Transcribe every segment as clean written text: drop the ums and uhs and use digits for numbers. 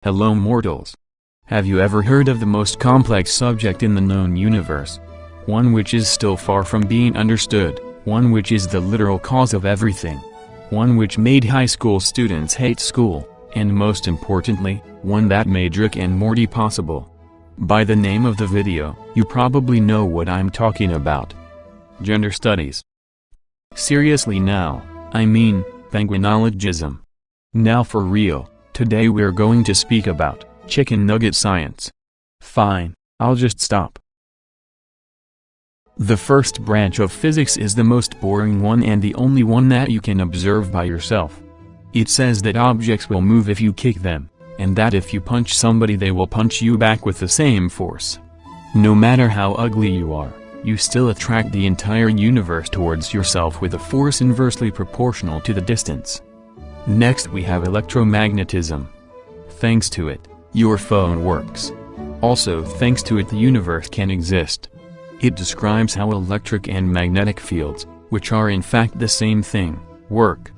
Hello mortals. Have you ever heard of the most complex subject in the known universe? One which is still far from being understood, one which is the literal cause of everything. One which made high school students hate school, and most importantly, one that made Rick and Morty possible. By the name of the video, you probably know what I'm talking about. Gender studies. Seriously now, I mean, penguinologism. Now for real. Today we're going to speak about chicken nugget science. Fine, I'll just stop. The first branch of physics is the most boring one and the only one that you can observe by yourself. It says that objects will move if you kick them, and that if you punch somebody they will punch you back with the same force. No matter how ugly you are, you still attract the entire universe towards yourself with a force inversely proportional to the distance. Next we have electromagnetism. Thanks to it, your phone works. Also thanks to it the universe can exist. It describes how electric and magnetic fields, which are in fact the same thing, work.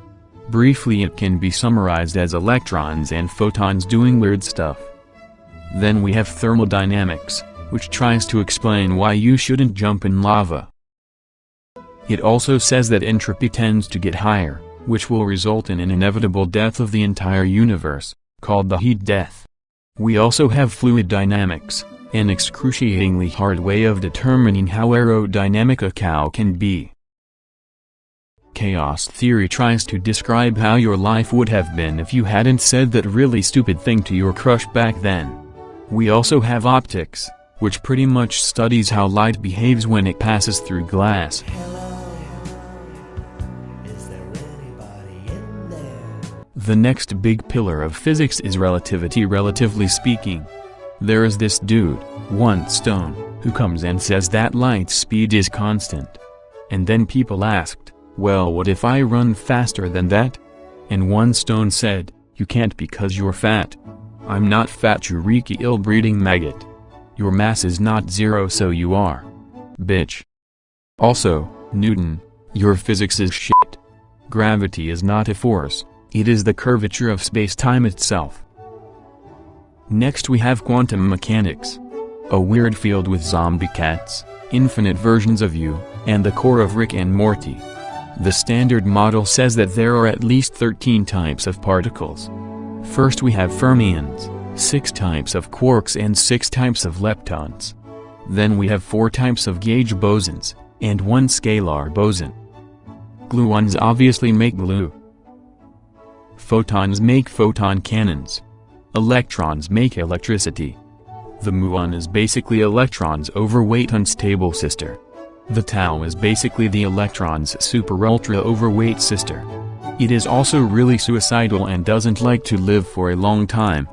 Briefly it can be summarized as electrons and photons doing weird stuff. Then we have thermodynamics, which tries to explain why you shouldn't jump in lava. It also says that entropy tends to get higher, which will result in an inevitable death of the entire universe, called the heat death. We also have fluid dynamics, an excruciatingly hard way of determining how aerodynamic a cow can be. Chaos theory tries to describe how your life would have been if you hadn't said that really stupid thing to your crush back then. We also have optics, which pretty much studies how light behaves when it passes through glass. The next big pillar of physics is relativity. Relatively speaking, there is this dude, one stone, who comes and says that light speed is constant. And then people asked, well, what if I run faster than that? And one stone said, you can't because you're fat. I'm not fat, you reeky ill-breeding maggot. Your mass is not zero, so you are. Bitch. Also, Newton, your physics is shit. Gravity is not a force. It is the curvature of space-time itself. Next we have quantum mechanics. A weird field with zombie cats, infinite versions of you, and the core of Rick and Morty. The standard model says that there are at least 13 types of particles. First we have fermions, 6 types of quarks and 6 types of leptons. Then we have 4 types of gauge bosons, and 1 scalar boson. Gluons obviously make glue. Photons make photon cannons. Electrons make electricity. The muon is basically electrons' overweight unstable sister. The tau is basically the electrons' super ultra overweight sister. It is also really suicidal and doesn't like to live for a long time.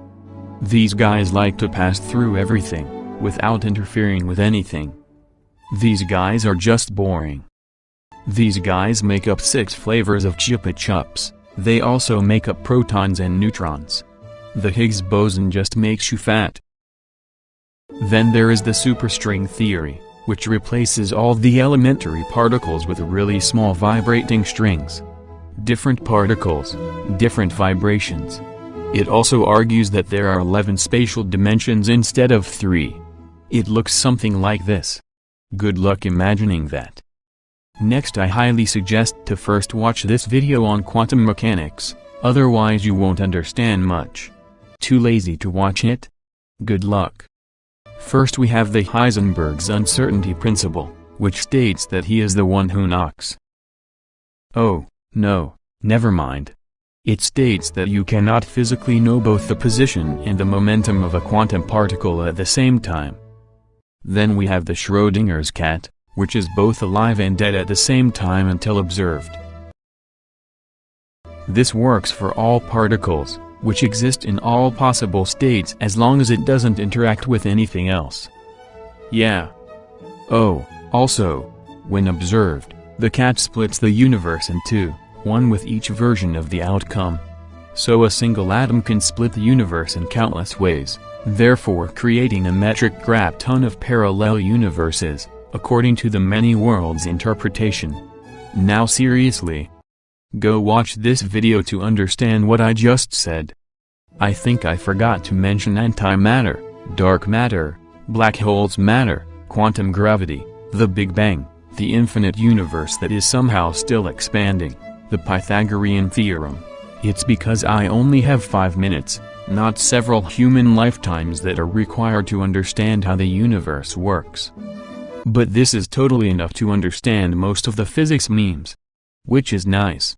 These guys like to pass through everything, without interfering with anything. These guys are just boring. These guys make up 6 flavors of Chupa Chups. They also make up protons and neutrons. The Higgs boson just makes you fat. Then there is the superstring theory, which replaces all the elementary particles with really small vibrating strings. Different particles, different vibrations. It also argues that there are 11 spatial dimensions instead of 3. It looks something like this. Good luck imagining that. Next I highly suggest to first watch this video on quantum mechanics, otherwise you won't understand much. Too lazy to watch it? Good luck. First we have the Heisenberg's uncertainty principle, which states that he is the one who knocks. Oh, no, never mind. It states that you cannot physically know both the position and the momentum of a quantum particle at the same time. Then we have the Schrödinger's cat, which is both alive and dead at the same time until observed. This works for all particles, which exist in all possible states as long as it doesn't interact with anything else. Yeah. Oh, also, when observed, the cat splits the universe in 2, one with each version of the outcome. So a single atom can split the universe in countless ways, therefore creating a metric crap ton of parallel universes, according to the many worlds interpretation. Now seriously. Go watch this video to understand what I just said. I think I forgot to mention antimatter, dark matter, black holes matter, quantum gravity, the Big Bang, the infinite universe that is somehow still expanding, the Pythagorean theorem. It's because I only have 5 minutes, not several human lifetimes that are required to understand how the universe works. But this is totally enough to understand most of the physics memes. Which is nice.